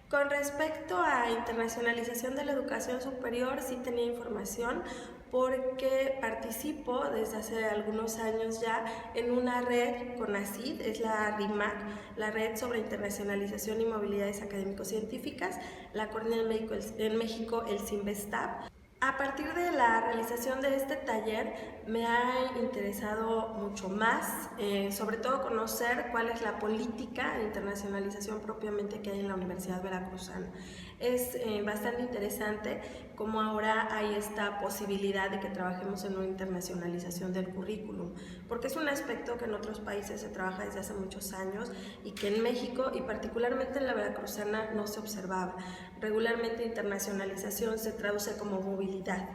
Con respecto a internacionalización de la educación superior, sí tenía información porque participo desde hace algunos años ya en una red CONACYT, es la RIMAC, la Red sobre Internacionalización y Movilidades Académico-Científicas, la coordina en México el CIMBESTAB. A partir de la realización de este taller me ha interesado mucho más, sobre todo conocer cuál es la política de internacionalización propiamente que hay en la Universidad Veracruzana. Es bastante interesante cómo ahora hay esta posibilidad de que trabajemos en una internacionalización del currículum, porque es un aspecto que en otros países se trabaja desde hace muchos años y que en México y particularmente en la Veracruzana no se observaba. Regularmente internacionalización se traduce como movilidad.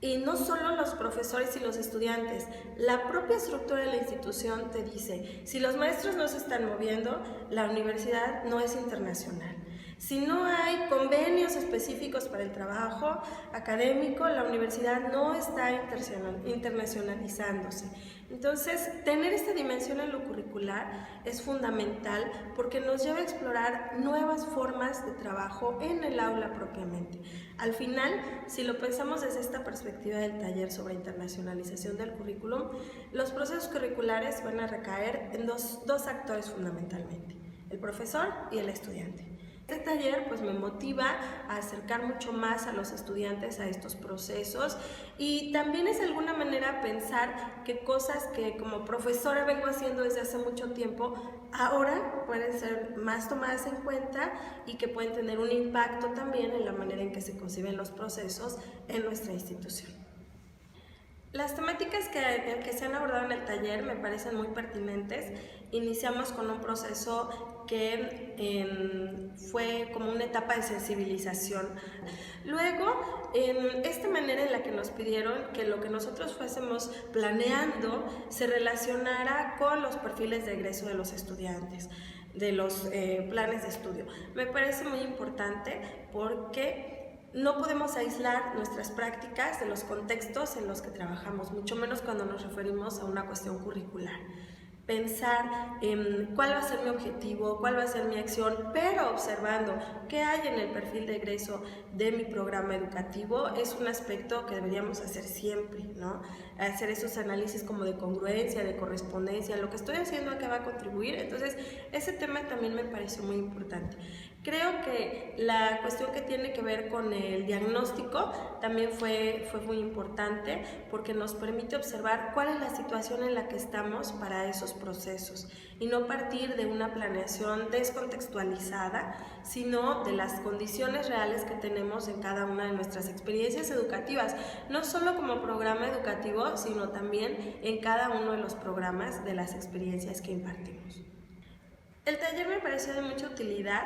Y no solo los profesores y los estudiantes, la propia estructura de la institución te dice, si los maestros no se están moviendo, la universidad no es internacional. Si no hay convenios específicos para el trabajo académico, la universidad no está internacionalizándose. Entonces, tener esta dimensión en lo curricular es fundamental porque nos lleva a explorar nuevas formas de trabajo en el aula propiamente. Al final, si lo pensamos desde esta perspectiva del taller sobre internacionalización del currículum, los procesos curriculares van a recaer en dos actores fundamentalmente, el profesor y el estudiante. Este taller pues me motiva a acercar mucho más a los estudiantes a estos procesos y también es de alguna manera pensar que cosas que como profesora vengo haciendo desde hace mucho tiempo ahora pueden ser más tomadas en cuenta y que pueden tener un impacto también en la manera en que se conciben los procesos en nuestra institución. Las temáticas que se han abordado en el taller me parecen muy pertinentes. Iniciamos con un proceso que fue como una etapa de sensibilización. Luego, esta manera en la que nos pidieron que lo que nosotros fuésemos planeando se relacionara con los perfiles de egreso de los estudiantes, de los planes de estudio. Me parece muy importante porque no podemos aislar nuestras prácticas de los contextos en los que trabajamos, mucho menos cuando nos referimos a una cuestión curricular. Pensar en cuál va a ser mi objetivo, cuál va a ser mi acción, pero observando qué hay en el perfil de egreso de mi programa educativo es un aspecto que deberíamos hacer siempre, ¿no? Hacer esos análisis como de congruencia, de correspondencia, lo que estoy haciendo a qué va a contribuir. Entonces, ese tema también me pareció muy importante. Creo que la cuestión que tiene que ver con el diagnóstico también fue muy importante porque nos permite observar cuál es la situación en la que estamos para esos procesos y no partir de una planeación descontextualizada, sino de las condiciones reales que tenemos en cada una de nuestras experiencias educativas, no solo como programa educativo, sino también en cada uno de los programas de las experiencias que impartimos. El taller me pareció de mucha utilidad,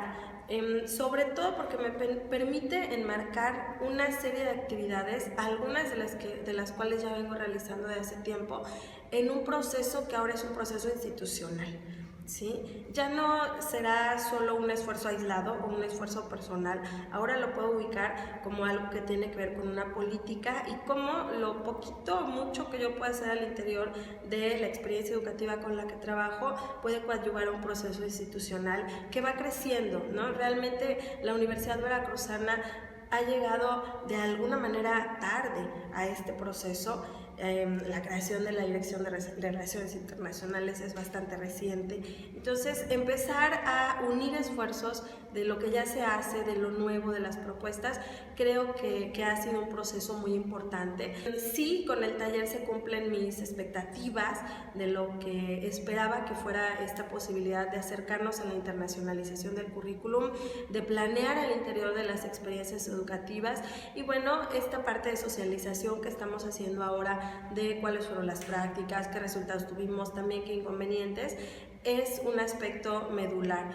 sobre todo porque me permite enmarcar una serie de actividades, algunas de las cuales ya vengo realizando desde hace tiempo, en un proceso que ahora es un proceso institucional. ¿Sí? Ya no será solo un esfuerzo aislado o un esfuerzo personal, ahora lo puedo ubicar como algo que tiene que ver con una política y cómo lo poquito o mucho que yo pueda hacer al interior de la experiencia educativa con la que trabajo puede coadyuvar a un proceso institucional que va creciendo, ¿no? Realmente la Universidad Veracruzana ha llegado de alguna manera tarde a este proceso. La creación de la Dirección de Relaciones Internacionales es bastante reciente. Entonces, empezar a unir esfuerzos de lo que ya se hace, de lo nuevo, de las propuestas, creo que ha sido un proceso muy importante. Sí, con el taller se cumplen mis expectativas de lo que esperaba que fuera esta posibilidad de acercarnos a la internacionalización del currículum, de planear al interior de las experiencias educativas y bueno, esta parte de socialización que estamos haciendo ahora de cuáles fueron las prácticas, qué resultados tuvimos, también qué inconvenientes, es un aspecto medular.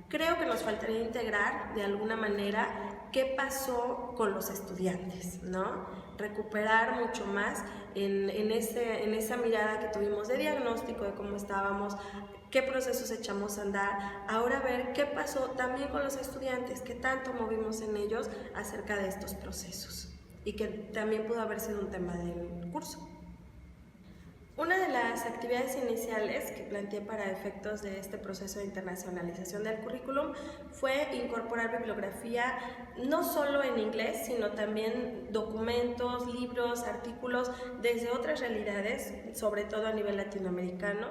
Creo que nos faltaría integrar de alguna manera qué pasó con los estudiantes, ¿no? Recuperar mucho más en esa mirada que tuvimos de diagnóstico, de cómo estábamos, qué procesos echamos a andar, ahora ver qué pasó también con los estudiantes, qué tanto movimos en ellos acerca de estos procesos y que también pudo haber sido un tema del curso. Una de las actividades iniciales que planteé para efectos de este proceso de internacionalización del currículum fue incorporar bibliografía no solo en inglés, sino también documentos, libros, artículos desde otras realidades, sobre todo a nivel latinoamericano.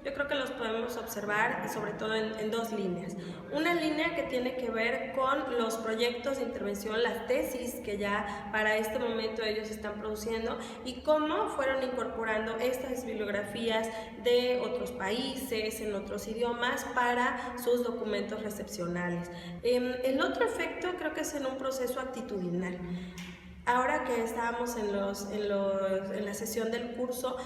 Yo creo que los podemos observar sobre todo en dos líneas. Una línea que tiene que ver con los proyectos de intervención, las tesis que ya para este momento ellos están produciendo y cómo fueron incorporando estas bibliografías de otros países, en otros idiomas, para sus documentos recepcionales. El otro efecto creo que es en un proceso actitudinal. Ahora que estábamos en la sesión del curso,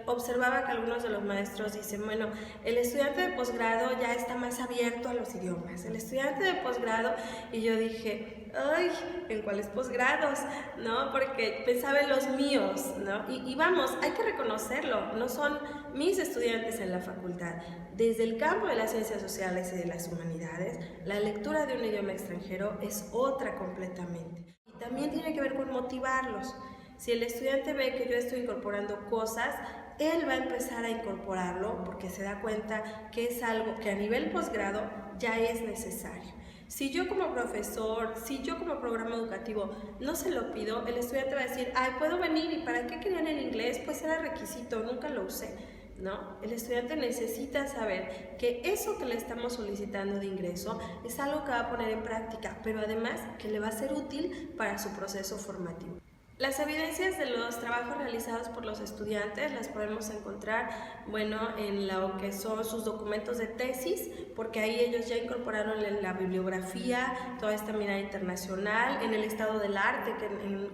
observaba que algunos de los maestros dicen, bueno, el estudiante de posgrado ya está más abierto a los idiomas, el estudiante de posgrado, y yo dije, ay, ¿en cuáles posgrados? ¿No? Porque pensaba en los míos, ¿no? Y vamos, hay que reconocerlo, no son mis estudiantes en la facultad. Desde el campo de las ciencias sociales y de las humanidades, la lectura de un idioma extranjero es otra completamente. También tiene que ver con motivarlos. Si el estudiante ve que yo estoy incorporando cosas, él va a empezar a incorporarlo porque se da cuenta que es algo que a nivel posgrado ya es necesario. Si yo como profesor, si yo como programa educativo no se lo pido, el estudiante va a decir, ay, puedo venir, ¿y para qué querían el inglés? Pues era requisito, nunca lo usé. ¿No? El estudiante necesita saber que eso que le estamos solicitando de ingreso es algo que va a poner en práctica, pero además que le va a ser útil para su proceso formativo. Las evidencias de los trabajos realizados por los estudiantes las podemos encontrar, bueno, en lo que son sus documentos de tesis, porque ahí ellos ya incorporaron la bibliografía, toda esta mirada internacional, en el estado del arte,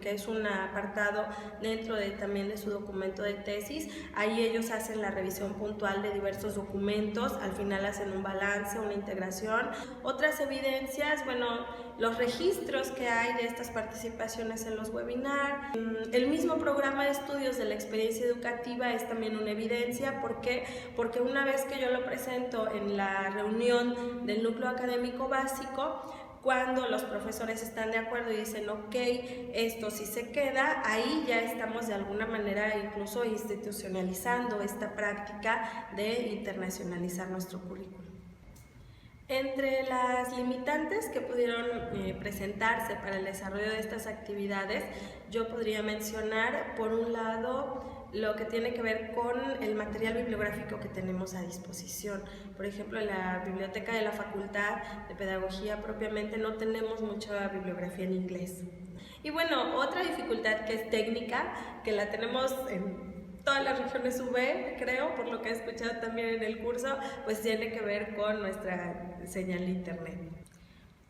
que es un apartado dentro también de su documento de tesis. Ahí ellos hacen la revisión puntual de diversos documentos, al final hacen un balance, una integración. Otras evidencias, bueno, los registros que hay de estas participaciones en los webinars. El mismo programa de estudios de la experiencia educativa es también una evidencia. ¿Por qué? Porque una vez que yo lo presento en la reunión del núcleo académico básico, cuando los profesores están de acuerdo y dicen, ok, esto sí se queda, ahí ya estamos de alguna manera incluso institucionalizando esta práctica de internacionalizar nuestro currículum. Entre las limitantes que pudieron presentarse para el desarrollo de estas actividades, yo podría mencionar, por un lado, lo que tiene que ver con el material bibliográfico que tenemos a disposición. Por ejemplo, en la biblioteca de la Facultad de Pedagogía propiamente no tenemos mucha bibliografía en inglés. Y bueno, otra dificultad que es técnica, que la tenemos en todas las regiones UV, creo, por lo que he escuchado también en el curso, pues tiene que ver con nuestra señal de internet.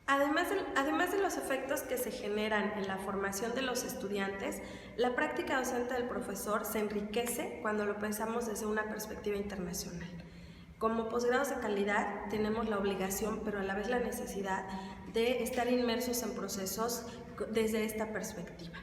Además de los efectos que se generan en la formación de los estudiantes, la práctica docente del profesor se enriquece cuando lo pensamos desde una perspectiva internacional. Como posgrados de calidad tenemos la obligación, pero a la vez la necesidad de estar inmersos en procesos desde esta perspectiva.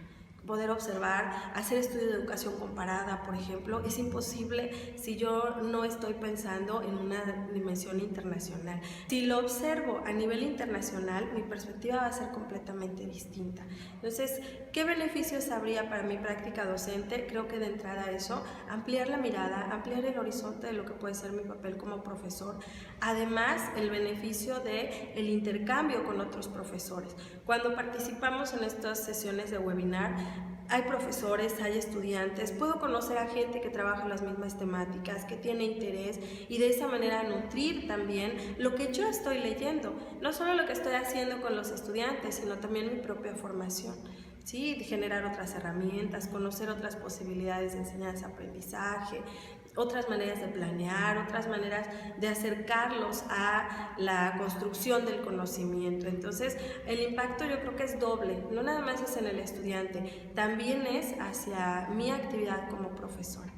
Poder observar, hacer estudios de educación comparada, por ejemplo, es imposible si yo no estoy pensando en una dimensión internacional. Si lo observo a nivel internacional, mi perspectiva va a ser completamente distinta. Entonces, ¿qué beneficios habría para mi práctica docente? Creo que de entrada eso, ampliar la mirada, ampliar el horizonte de lo que puede ser mi papel como profesor. Además, el beneficio del intercambio con otros profesores. Cuando participamos en estas sesiones de webinar, hay profesores, hay estudiantes, puedo conocer a gente que trabaja en las mismas temáticas, que tiene interés, y de esa manera nutrir también lo que yo estoy leyendo, no solo lo que estoy haciendo con los estudiantes, sino también mi propia formación. ¿Sí? Generar otras herramientas, conocer otras posibilidades de enseñanza-aprendizaje, otras maneras de planear, otras maneras de acercarlos a la construcción del conocimiento. Entonces, el impacto yo creo que es doble, no nada más es en el estudiante, también es hacia mi actividad como profesora.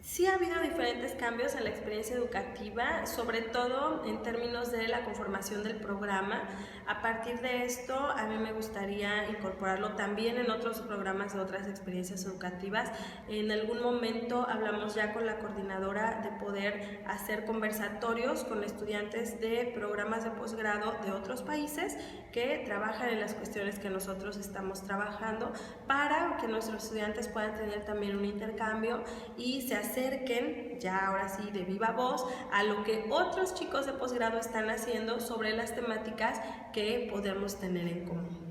Sí ha habido diferentes cambios en la experiencia educativa, sobre todo en términos de la conformación del programa. A partir de esto, a mí me gustaría incorporarlo también en otros programas de otras experiencias educativas. En algún momento hablamos ya con la coordinadora de poder hacer conversatorios con estudiantes de programas de posgrado de otros países que trabajan en las cuestiones que nosotros estamos trabajando, para que nuestros estudiantes puedan tener también un intercambio y se acerquen, ya ahora sí de viva voz, a lo que otros chicos de posgrado están haciendo sobre las temáticas que podemos tener en común.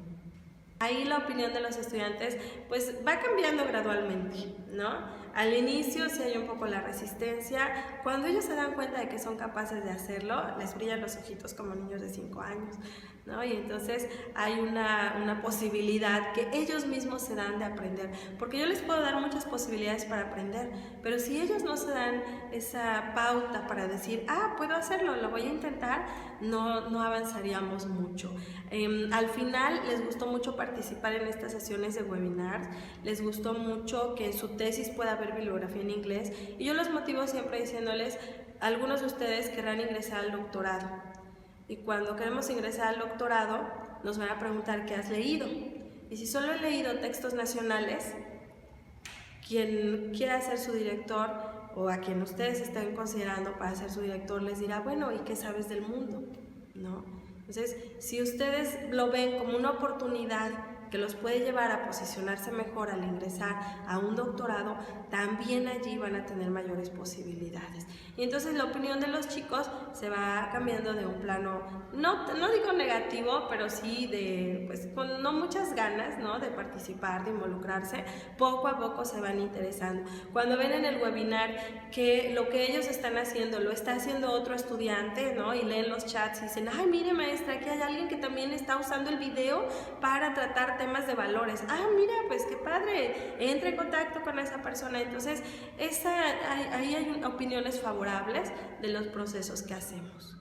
Ahí la opinión de los estudiantes pues va cambiando gradualmente, ¿no? Al inicio sí hay un poco la resistencia. Cuando ellos se dan cuenta de que son capaces de hacerlo, les brillan los ojitos como niños de 5 años, ¿no? Y entonces hay una posibilidad que ellos mismos se dan de aprender, porque yo les puedo dar muchas posibilidades para aprender, pero si ellos no se dan esa pauta para decir, puedo hacerlo, lo voy a intentar, no avanzaríamos mucho. Al final les gustó mucho participar en estas sesiones de webinars, les gustó mucho que en su tesis pueda haber bibliografía en inglés, y yo los motivo siempre diciéndoles, algunos de ustedes querrán ingresar al doctorado, y cuando queremos ingresar al doctorado nos van a preguntar ¿qué has leído? Y si solo he leído textos nacionales, quien quiera ser su director o a quien ustedes estén considerando para ser su director les dirá, bueno, ¿y qué sabes del mundo? ¿No? Entonces, si ustedes lo ven como una oportunidad que los puede llevar a posicionarse mejor al ingresar a un doctorado, también allí van a tener mayores posibilidades. Y entonces la opinión de los chicos se va cambiando de un plano, no digo negativo, pero sí de, pues con no muchas ganas, ¿no?, de participar, de involucrarse, poco a poco se van interesando. Cuando ven en el webinar que lo que ellos están haciendo lo está haciendo otro estudiante, ¿no?, y leen los chats y dicen, ay, mire maestra, aquí hay alguien que también está usando el video para tratar temas de valores. Mira, pues qué padre, entre en contacto con esa persona. Entonces, ahí hay opiniones favorables de los procesos que hacemos.